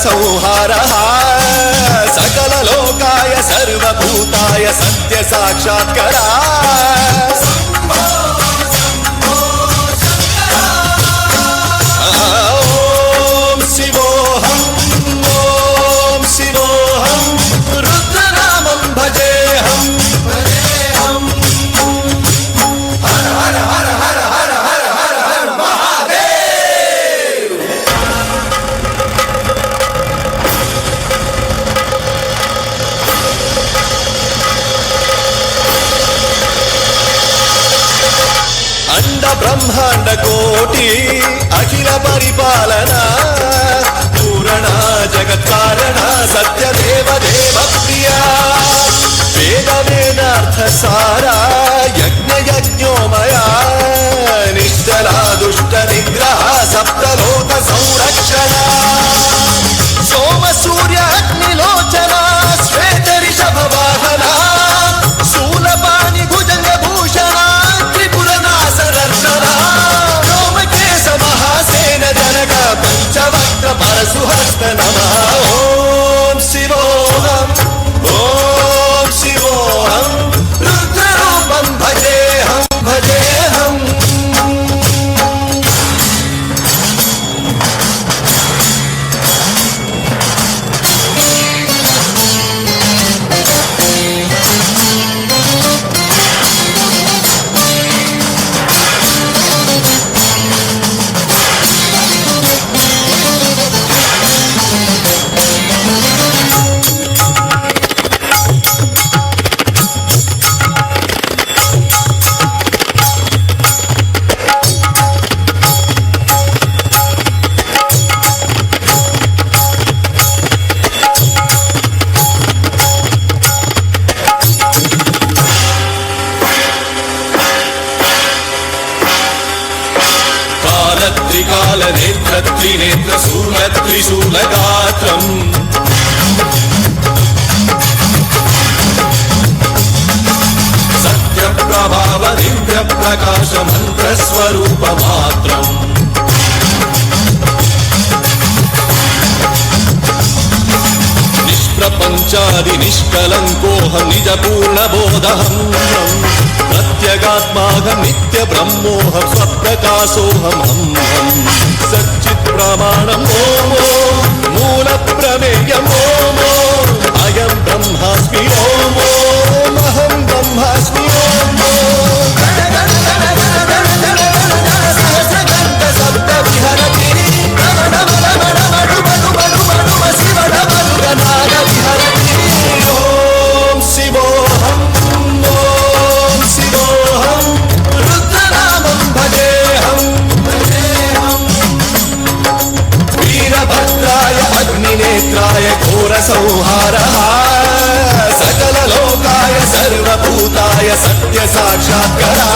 संहारः सकल लोकाय सर्वभूताय सत्य साक्षात्करा ओम शिवोऽहं ओम शिवोऽहं रुद्रनामं भजेऽहं हर हर हर हर हर हर हर हर महादेव। अंड ब्रह्मांड कोटि अखिल परिपालना पूरणा जगत्कारणा सत्यदेव देव प्रिया वेद वेदार्थ सारा यज्ञ यज्ञोमया निश्चला दुष्ट निग्रह सप्तलोक संरक्षणा सोम सूर्य अग्निलोचना श्वेत ऋषभ वाहना शूलपाणि भुजंग भूषणा त्रिपुरनाशनर्शना व्योमकेश महासेन जनक पंचवक्त्र परशुहस्त नमः ओम शिवोऽहं ओम शिवोऽहं रुद्ररूपं भजेऽहं भजेऽहं। त्रिकाल नेत्र त्रिनेत्र शूल त्रिशूलगात्रम् सत्य प्रभाव दिव्य प्रकाश मंत्र स्वरूप मात्रम् निष्प्रपंचादि निष्कलंकोऽहं निज पूर्ण बोधहं प्रत्यगात्माहं नित्य ब्रह्मोऽहं स्वप्रकाशोऽहम् सच्चित् प्रमाणम् ओम मूल प्रमेयम् ओम अयं ब्रह्मास्मि ओम अहं ब्रह्मास्मि ओम शब्द विहरति ओम शिवोऽहं ओम शिवोऽहं रुद्रनामं भजेऽहं वीरभद्राय अग्निनेत्राय घोरसंहारः सकल लोकाय सर्वभूताय सत्य साक्षात्करा